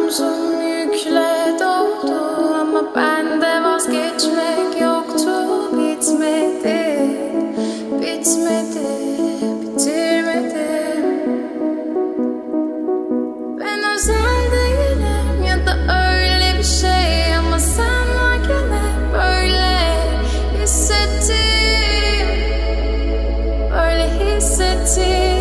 Omzum yükle doldu ama bende vazgeçmek yoktu. Bitmedi, bitmedi, bitirmedim. Ben özel değilim ya da öyle bir şey, ama sen varken hep böyle hissettim, böyle hissettim.